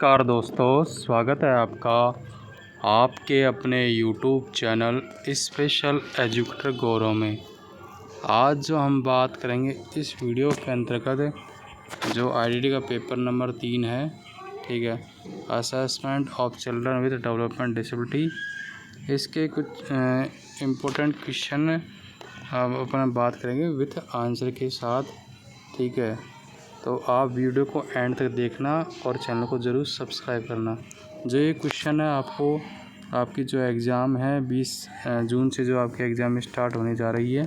नमस्कार दोस्तों, स्वागत है आपका आपके अपने YouTube चैनल स्पेशल एजुकेटर गौरव में। आज जो हम बात करेंगे इस वीडियो के अंतर्गत जो IDD का पेपर नंबर 3 है, ठीक है, assessment of children with development disability, इसके कुछ इम्पोर्टेंट क्वेश्चन हम अपना बात करेंगे विथ आंसर के साथ, ठीक है। तो आप वीडियो को एंड तक देखना और चैनल को ज़रूर सब्सक्राइब करना। जो ये क्वेश्चन है आपको आपकी जो एग्ज़ाम है 20 जून से जो आपके एग्ज़ाम स्टार्ट होने जा रही है,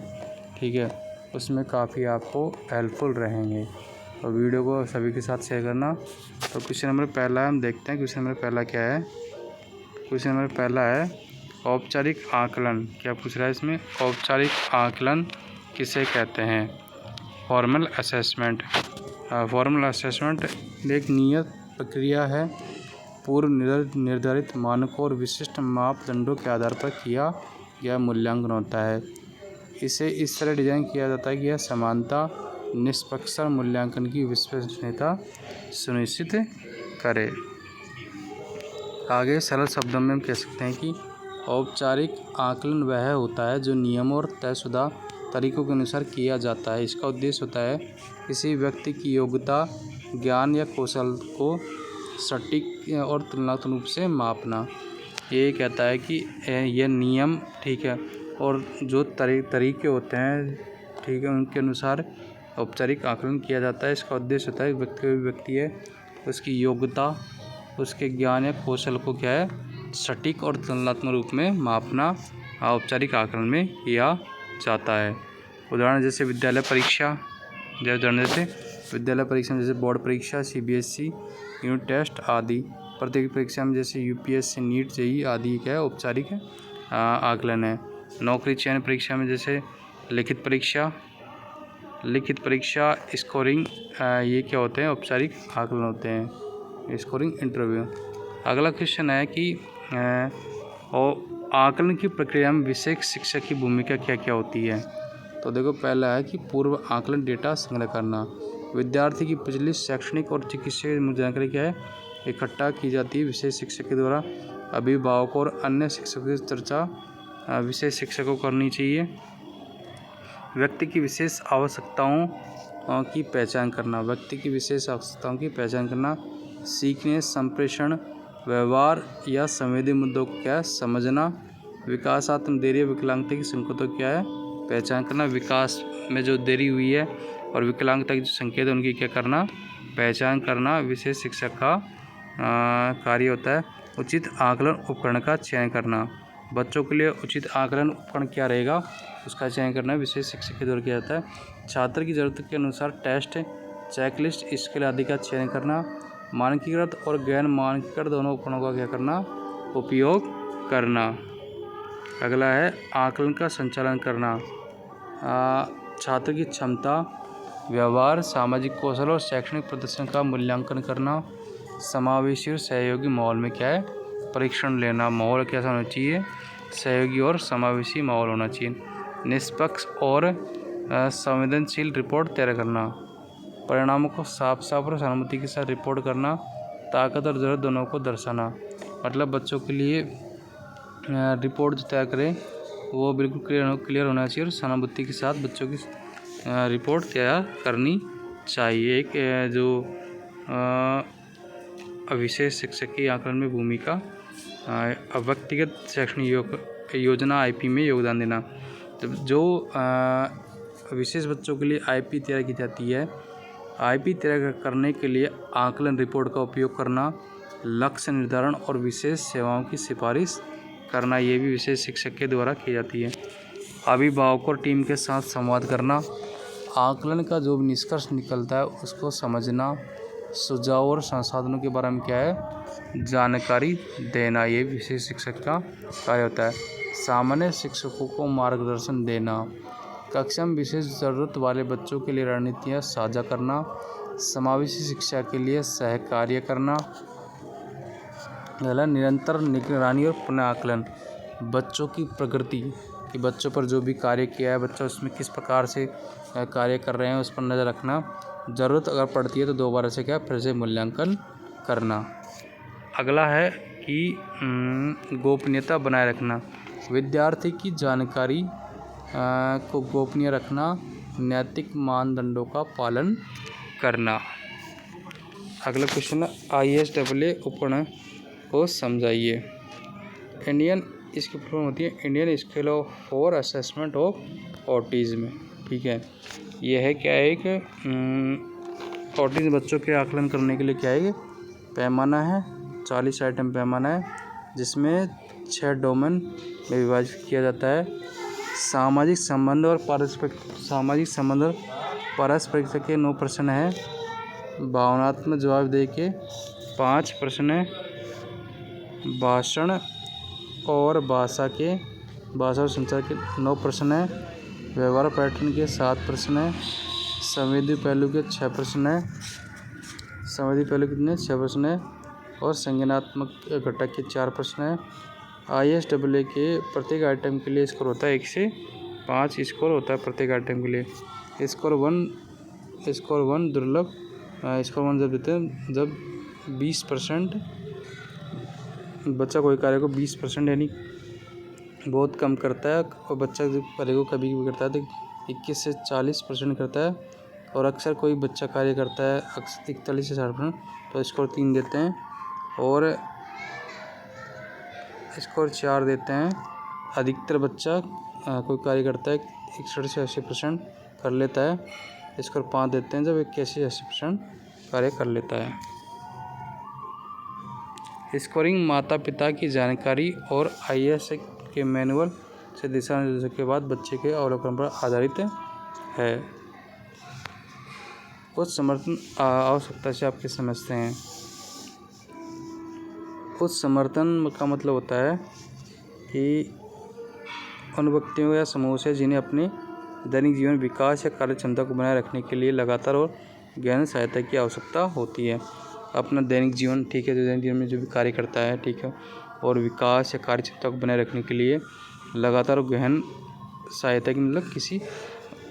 ठीक है, उसमें काफ़ी आपको हेल्पफुल रहेंगे। और वीडियो को सभी के साथ शेयर करना। तो क्वेश्चन नंबर पहला हम देखते हैं। क्वेश्चन नंबर पहला क्या है? क्वेश्चन नंबर पहला है औपचारिक आकलन। क्या पूछ रहा है इसमें? औपचारिक आकलन किसे कहते हैं? Formal assessment. फॉर्मल असेसमेंट एक नियत प्रक्रिया है, पूर्व निर्धारित मानकों और विशिष्ट मापदंडों के आधार पर किया गया मूल्यांकन होता है। इसे इस तरह डिज़ाइन किया जाता है कि यह समानता, निष्पक्षता, मूल्यांकन की विश्वसनीयता सुनिश्चित करे। आगे सरल शब्दों में हम कह सकते हैं कि औपचारिक आकलन वह होता है जो नियमों और तयशुदा तरीकों के अनुसार किया जाता है। इसका उद्देश्य होता है किसी व्यक्ति की योग्यता, ज्ञान या कौशल को सटीक और तुलनात्मक रूप से मापना। ये कहता है कि यह नियम, ठीक है, और जो तरीके होते हैं, ठीक है, उनके अनुसार औपचारिक आकलन किया जाता है। इसका उद्देश्य होता है व्यक्ति है, उसकी योग्यता, उसके ज्ञान या कौशल को क्या है, सटीक और तुलनात्मक रूप में मापना औपचारिक आकलन में किया जाता है। उदाहरण जैसे विद्यालय परीक्षा, में जैसे बोर्ड परीक्षा, CBSE यूनिट टेस्ट आदि। प्रतियोगी परीक्षा में जैसे UPSC, नीट, JEE आदि क्या है, औपचारिक आकलन है। नौकरी चयन परीक्षा में जैसे लिखित परीक्षा, स्कोरिंग, ये क्या होते हैं, औपचारिक आकलन होते हैं, स्कोरिंग इंटरव्यू। अगला क्वेश्चन है कि आकलन की प्रक्रिया में विषय शिक्षक की भूमिका क्या क्या होती है? तो देखो, पहला है कि पूर्व आकलन डेटा संग्रह करना। विद्यार्थी की पिछली शैक्षणिक और चिकित्सीय जानकारी क्या है, इकट्ठा की जाती है विषय शिक्षक के द्वारा। अभिभावकों और अन्य शिक्षकों की चर्चा विषय शिक्षक को करनी चाहिए। व्यक्ति की विशेष आवश्यकताओं की पहचान करना। सीखने, संप्रेषण, व्यवहार या संवेदी मुद्दों को क्या है, समझना। विकासात्मक देरी, विकलांगता की संकेतों क्या है, पहचान करना। विकास में जो देरी हुई है और विकलांगता के जो संकेत है उनकी क्या करना, पहचान करना विशेष शिक्षक का कार्य होता है। उचित आकलन उपकरण का चयन करना। बच्चों के लिए उचित आकलन उपकरण क्या रहेगा, उसका चयन करना विशेष शिक्षक के द्वारा किया जाता है। छात्र की ज़रूरत के अनुसार टेस्ट, चेकलिस्ट, स्केल आदि का चयन करना। मानकीकृत और गैर मानकीकृत दोनों उपकरणों का क्या करना, उपयोग करना। अगला है आकलन का संचालन करना। छात्र की क्षमता, व्यवहार, सामाजिक कौशल और शैक्षणिक प्रदर्शन का मूल्यांकन करना। समावेशी और सहयोगी माहौल में क्या है, परीक्षण लेना। माहौल कैसा होना चाहिए, सहयोगी और समावेशी माहौल होना चाहिए। निष्पक्ष और संवेदनशील रिपोर्ट तैयार करना। परिणामों को साफ और सहानुभूति के साथ रिपोर्ट करना। ताकत और ज़रूरत दोनों को दर्शाना। मतलब बच्चों के लिए रिपोर्ट जो तैयार करें वो बिल्कुल क्लियर होना चाहिए और सहानुभूति के साथ बच्चों की रिपोर्ट तैयार करनी चाहिए। एक जो विशेष शिक्षक की आकलन में भूमिका, व्यक्तिगत शैक्षणिक योजना IP में योगदान देना। तो जो विशेष बच्चों के लिए IP तैयार की जाती है, IP तैयार करने के लिए आकलन रिपोर्ट का उपयोग करना, लक्ष्य निर्धारण और विशेष सेवाओं की सिफारिश करना, ये भी विशेष शिक्षक के द्वारा की जाती है। अभिभावकों और टीम के साथ संवाद करना। आकलन का जो भी निष्कर्ष निकलता है उसको समझना। सुझाव और संसाधनों के बारे में क्या है, जानकारी देना, ये विशेष शिक्षक का कार्य होता है। सामान्य शिक्षकों को मार्गदर्शन देना। कक्षा में विशेष ज़रूरत वाले बच्चों के लिए रणनीतियाँ साझा करना। समावेशी शिक्षा के लिए सहकार्य करना। निरंतर निगरानी और पुनः आकलन। बच्चों की प्रगति, कि बच्चों पर जो भी कार्य किया है, बच्चा उसमें किस प्रकार से कार्य कर रहे हैं, उस पर नज़र रखना। ज़रूरत अगर पड़ती है तो दोबारा से क्या, फिर से मूल्यांकन करना। अगला है कि गोपनीयता बनाए रखना, विद्यार्थी की जानकारी को गोपनीय रखना, नैतिक मानदंडों का पालन करना। अगला क्वेश्चन है ISAA उपकरण को समझाइए। इंडियन, इसकी फुल फॉर्म होती है Indian scale for assessment of autism. ठीक है, यह है क्या है कि ऑटिज्म बच्चों के आकलन करने के लिए क्या है, पैमाना है, 40 आइटम पैमाना है, जिसमें 6 डोमेन में विभाजित किया जाता है। सामाजिक संबंध और पारस्परिकता के 9 प्रश्न हैं। भावनात्मक जवाबदेही के 5 प्रश्न हैं। भाषण और भाषा और संचार के 9 प्रश्न हैं। व्यवहार पैटर्न के 7 प्रश्न हैं। संवेदी पहलू के 6 प्रश्न हैं। संवेदी पहलू कितने 6 प्रश्न हैं। और संज्ञानात्मक घटक के 4 प्रश्न हैं। ISAA के प्रत्येक आइटम के लिए स्कोर होता है 1 से 5 स्कोर होता है प्रत्येक आइटम के लिए। स्कोर 1 दुर्लभ। स्कोर 1 जब देते हैं जब 20% बच्चा कोई कार्य को 20% यानी बहुत कम करता है, और बच्चा जो कार्य को कभी भी करता है तो 21 से 40% करता है, और अक्सर कोई बच्चा कार्य करता है अक्सर 41 से 60%, तो स्कोर 3 देते हैं, और स्कोर 4 देते हैं। अधिकतर बच्चा कोई कार्य करता है 61 से 80% कर लेता है, स्कोर 5 देते हैं जब 81 से 80% कार्य कर लेता है। स्कोरिंग माता पिता की जानकारी और ISAA के मैनुअल से दिशा निर्देशों के बाद बच्चे के अवलोकन पर आधारित है। उच्च समर्थन आवश्यकता से आप क्या समझते हैं? उच्च समर्थन का मतलब होता है कि उन व्यक्तियों या समूह से जिन्हें अपने दैनिक जीवन विकास या कार्य क्षमता को बनाए रखने के लिए लगातार और गहन सहायता की आवश्यकता होती है। अपना दैनिक जीवन, ठीक है, जो दैनिक जीवन में जो भी कार्य करता है, ठीक है, और विकास या कार्य क्षमता को बनाए रखने के लिए लगातार और गहन सहायता की, मतलब किसी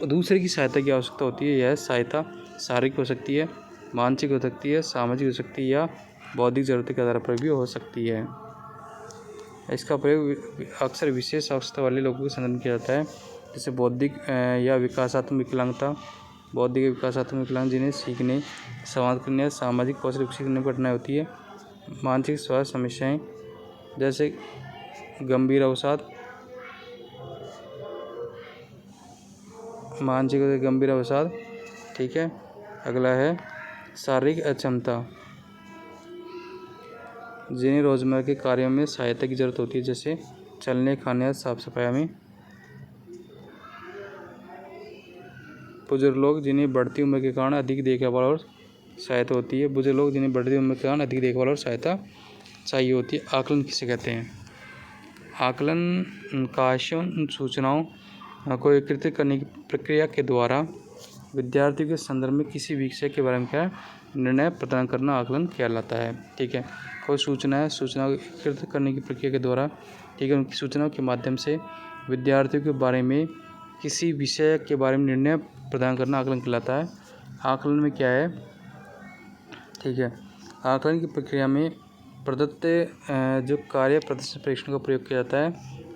दूसरे की सहायता की आवश्यकता होती है। यह सहायता शारीरिक हो सकती है, मानसिक हो सकती है, सामाजिक हो सकती है, या बौद्धिक ज़रूरतों के आधार पर भी हो सकती है। इसका प्रयोग अक्सर विशेष आवश्यकता वाले लोगों के संदर्भ में किया जाता है, जैसे बौद्धिक या विकासात्मक विकलांगता, बौद्धिक विकासात्मक विकलांग जिन्हें सीखने, संवाद करने या सामाजिक कौशल विकसित करने में कठिनाई होती है। मानसिक स्वास्थ्य समस्याएं जैसे गंभीर अवसाद, ठीक है। अगला है शारीरिक अक्षमता, जिन्हें रोजमर्रा के कार्यों में सहायता की जरूरत होती है, जैसे चलने, खाने या साफ सफाई में। बुजुर्ग लोग जिन्हें बढ़ती उम्र के कारण अधिक देखभाल और सहायता होती है। बुजुर्ग लोग जिन्हें बढ़ती उम्र के कारण अधिक देखभाल और सहायता चाहिए होती है। आकलन किसे कहते हैं? आकलन काश्यों सूचनाओं को एकत्रित करने की प्रक्रिया के द्वारा विद्यार्थियों के संदर्भ में किसी विषय के बारे में क्या निर्णय प्रदान करना आकलन कहलाता है। ठीक है, कोई सूचना है, सूचना को एकत्रित करने की प्रक्रिया के द्वारा, ठीक है, उनकी सूचनाओं के माध्यम से विद्यार्थियों के बारे में किसी विषय के बारे में निर्णय प्रदान करना आकलन कहलाता है। आकलन में क्या है, ठीक है, आकलन की प्रक्रिया में प्रदत्त जो कार्य प्रदर्शन परीक्षण का प्रयोग किया जाता है।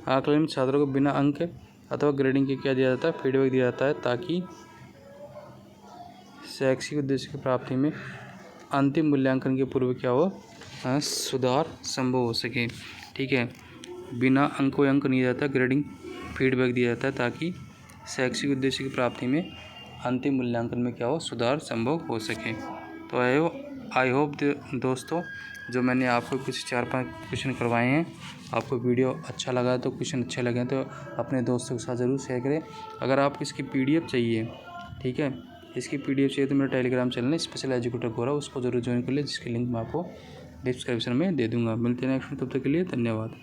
आकलन में छात्रों को बिना अंक अथवा ग्रेडिंग के क्या दिया जाता है, फीडबैक दिया जाता है, ताकि शैक्षिक उद्देश्य की प्राप्ति में अंतिम मूल्यांकन के पूर्व क्या हो, सुधार संभव हो सके। ठीक है, बिना अंक नहीं दिया जाता, ग्रेडिंग फीडबैक दिया जाता है, ताकि शैक्षिक उद्देश्य की प्राप्ति में अंतिम मूल्यांकन में क्या हो, सुधार संभव हो सके। तो आई होप दोस्तों, जो मैंने आपको कुछ 4-5 क्वेश्चन करवाए हैं, आपको वीडियो अच्छा लगा तो, क्वेश्चन अच्छे लगे तो अपने दोस्तों के साथ ज़रूर शेयर करें। अगर आपको इसकी PDF चाहिए, ठीक है, इसकी PDF चाहिए तो मेरा टेलीग्राम चैनल है स्पेशल एजुकेटर गौरव, उसको जरूर ज्वाइन कर ले, जिसकी लिंक मैं आपको डिस्क्रिप्शन में दे दूँगा। मिलते हैं नेक्स्ट में, तब तक के लिए धन्यवाद।